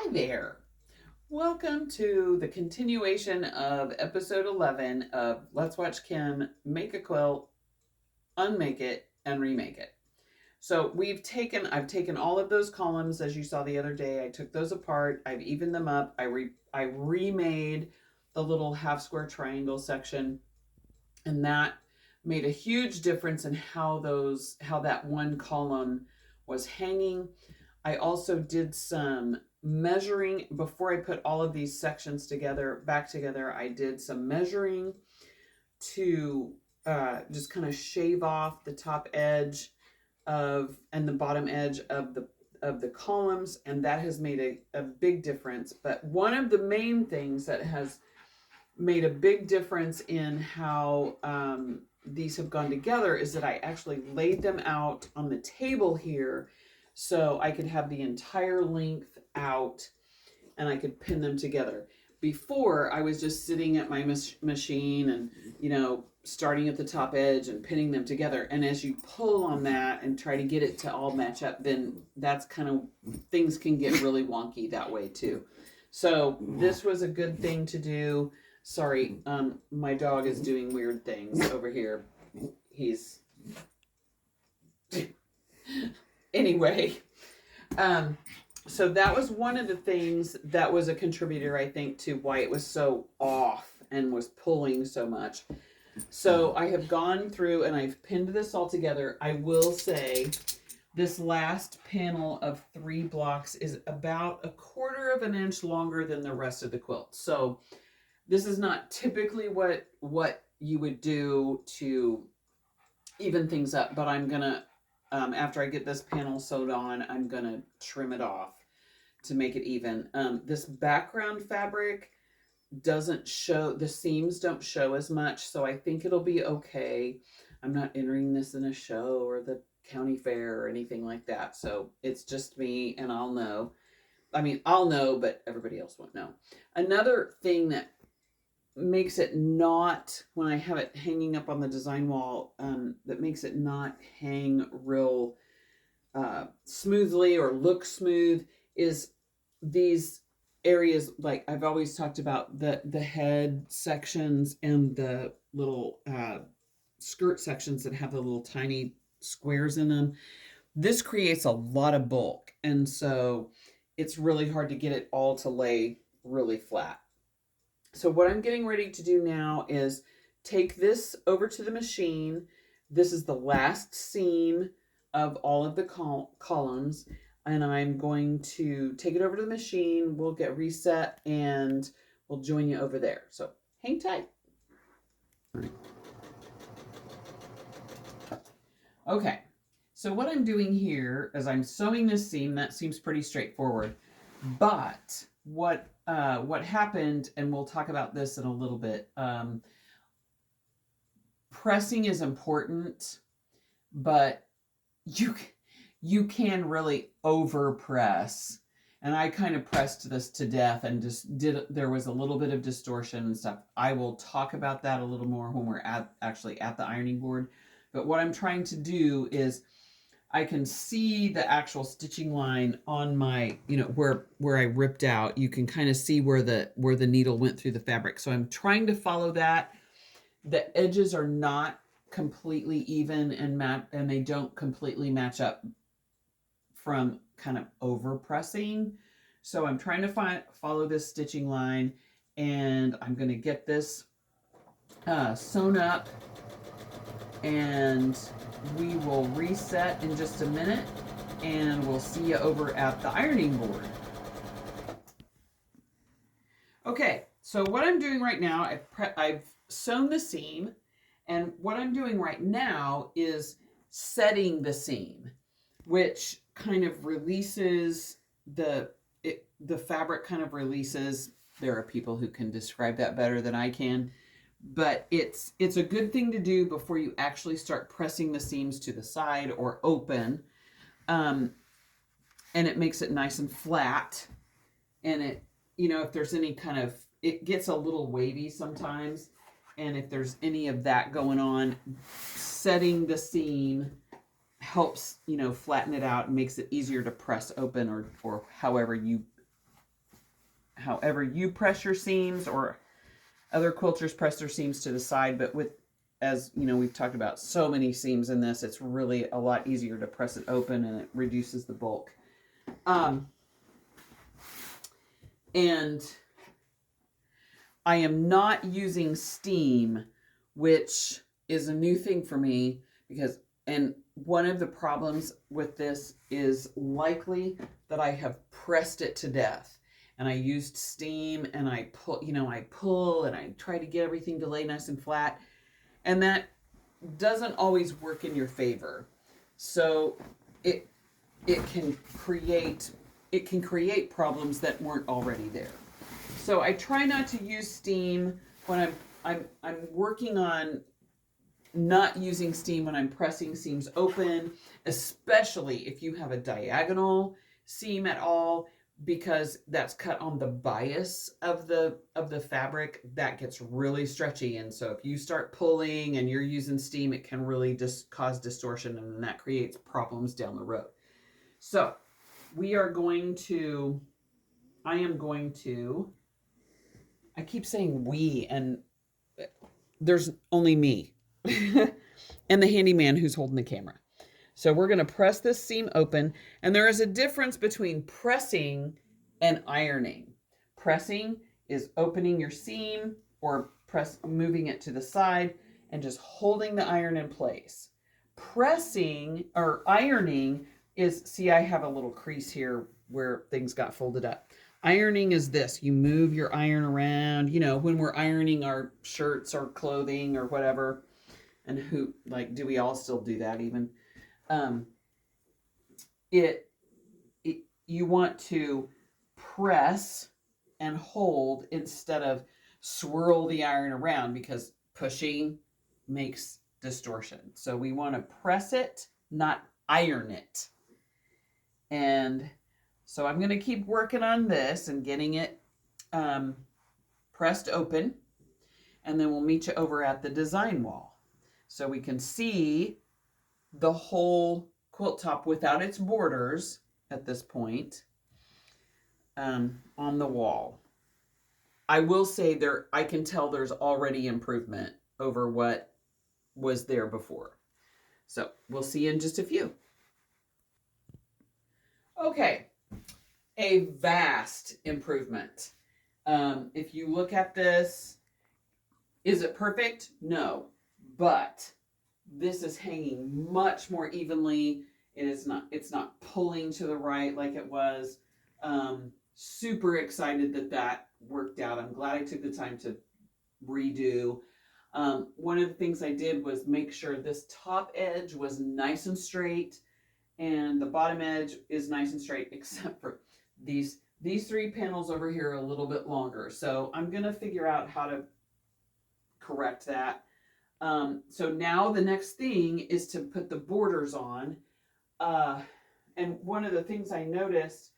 Hi there. Welcome to the continuation of episode 11 of Let's Watch Kim make a quilt, unmake it, and remake it. So I've taken all of those columns as you saw the other day. I took those apart. I've evened them up. I remade the little half square triangle section, and that made a huge difference in how that one column was hanging. I also did some measuring before I put all of these sections back together. I did some measuring to just kind of shave off the top edge of and the bottom edge of the columns, and that has made a big difference. But one of the main things that has made a big difference in how these have gone together is that I actually laid them out on the table here so I could have the entire length out and I could pin them together. Before, I was just sitting at my machine and, starting at the top edge and pinning them together. And as you pull on that and try to get it to all match up, then that's kind of, things can get really wonky that way too. So this was a good thing to do. Sorry, my dog is doing weird things over here. He's anyway. So that was one of the things that was a contributor, I think, to why it was so off and was pulling so much. So I have gone through and I've pinned this all together. I will say this last panel of 3 blocks is about 1/4 of an inch longer than the rest of the quilt. So this is not typically what you would do to even things up, but I'm gonna, after I get this panel sewed on, I'm gonna trim it off to make it even. This background fabric doesn't show, the seams don't show as much, so I think it'll be okay. I'm not entering this in a show or the county fair or anything like that, so it's just me and I'll know. I'll know, but everybody else won't know. Another thing that makes it not, when I have it hanging up on the design wall, that makes it not hang real smoothly or look smooth is these areas, like I've always talked about, the head sections and the little skirt sections that have the little tiny squares in them. This creates a lot of bulk, and so it's really hard to get it all to lay really flat. So what I'm getting ready to do now is take this over to the machine. This is the last seam of all of the columns, and I'm going to take it over to the machine. We'll get reset and we'll join you over there. So hang tight. Okay, so what I'm doing here is I'm sewing this seam. That seems pretty straightforward, but what happened, and we'll talk about this in a little bit, pressing is important, but you can really over press, and I kind of pressed this to death and just there was a little bit of distortion and stuff. I will talk about that a little more when we're actually at the ironing board, but what I'm trying to do is I can see the actual stitching line on my, where I ripped out. You can kind of see where the needle went through the fabric. So I'm trying to follow that. The edges are not completely even and they don't completely match up from kind of over pressing. So I'm trying to follow this stitching line, and I'm going to get this sewn up, and we will reset in just a minute, and we'll see you over at the ironing board. Okay, so what I'm doing right now, I've sewn the seam, and what I'm doing right now is setting the seam, which kind of releases the fabric kind of releases. There are people who can describe that better than I can, but it's a good thing to do before you actually start pressing the seams to the side or open, and it makes it nice and flat. And it, if there's any kind of, it gets a little wavy sometimes, and if there's any of that going on, setting the seam helps, flatten it out and makes it easier to press open or however you however you press your seams, or other quilters press their seams to the side, but with, as you know, we've talked about so many seams in this, it's really a lot easier to press it open and it reduces the bulk. And I am not using steam, which is a new thing for me, because, and one of the problems with this is likely that I have pressed it to death. And I used steam and I pull, I pull and I try to get everything to lay nice and flat. And that doesn't always work in your favor. So it can create problems that weren't already there. So I try not to use steam when I'm working on not using steam when I'm pressing seams open, especially if you have a diagonal seam at all, because that's cut on the bias of the fabric, that gets really stretchy. And so if you start pulling and you're using steam, it can really just cause distortion, and then that creates problems down the road. So we are going to, I keep saying we, and there's only me and the handyman who's holding the camera. So we're going to press this seam open, and there is a difference between pressing and ironing. Pressing is opening your seam or moving it to the side and just holding the iron in place. Pressing or ironing is, see, I have a little crease here where things got folded up. Ironing is this: you move your iron around, when we're ironing our shirts or clothing or whatever. And do we all still do that even? You want to press and hold instead of swirl the iron around, because pushing makes distortion. So we want to press it, not iron it. And so I'm going to keep working on this and getting it pressed open, and then we'll meet you over at the design wall so we can see the whole quilt top without its borders at this point on the wall. I will say I can tell there's already improvement over what was there before. So we'll see you in just a few. Okay, a vast improvement. If you look at this, is it perfect? No, but this is hanging much more evenly. It's not pulling to the right like it was. Super excited that worked out. I'm glad I took the time to redo. One of the things I did was make sure this top edge was nice and straight, and the bottom edge is nice and straight, except for these three panels over here are a little bit longer. So I'm going to figure out how to correct that. So now the next thing is to put the borders on. And one of the things I noticed,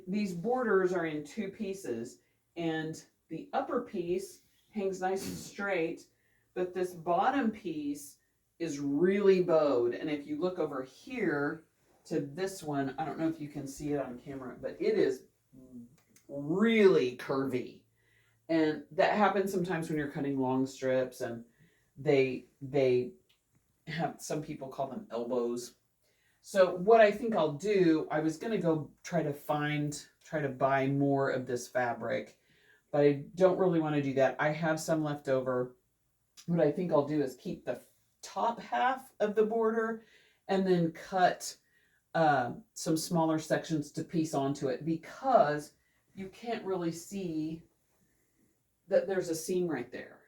these borders are in two pieces, and the upper piece hangs nice and straight, but this bottom piece is really bowed. And if you look over here to this one, I don't know if you can see it on camera, but it is really curvy. And that happens sometimes when you're cutting long strips, and they have, some people call them elbows. So what I think I'll do, I was going to go try to buy more of this fabric, but I don't really want to do that. I have some left over. What I think I'll do is keep the top half of the border and then cut some smaller sections to piece onto it, because you can't really see that there's a seam right there.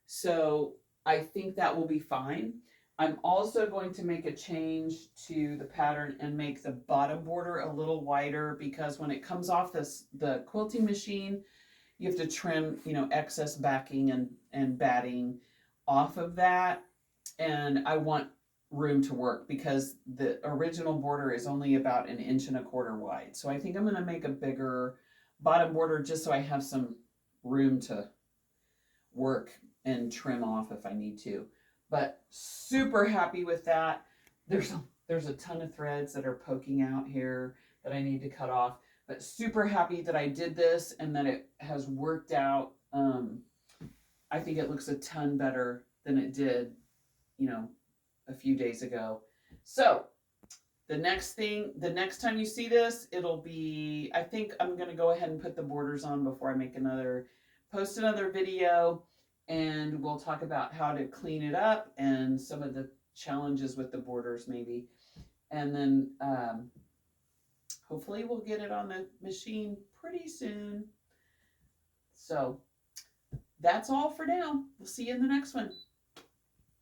So I think that will be fine. I'm also going to make a change to the pattern and make the bottom border a little wider, because when it comes off the quilting machine, you have to trim, excess backing and batting off of that. And I want room to work, because the original border is only about 1.25 inches wide. So I think I'm going to make a bigger bottom border just so I have some room to work and trim off if I need to. But super happy with that. There's a ton of threads that are poking out here that I need to cut off. But super happy that I did this and that it has worked out. I think it looks a ton better than it did, you know, a few days ago. So the next time you see this, it'll be, I think I'm going to go ahead and put the borders on before I post another video, and we'll talk about how to clean it up and some of the challenges with the borders maybe. And then hopefully we'll get it on the machine pretty soon. So that's all for now. We'll see you in the next one.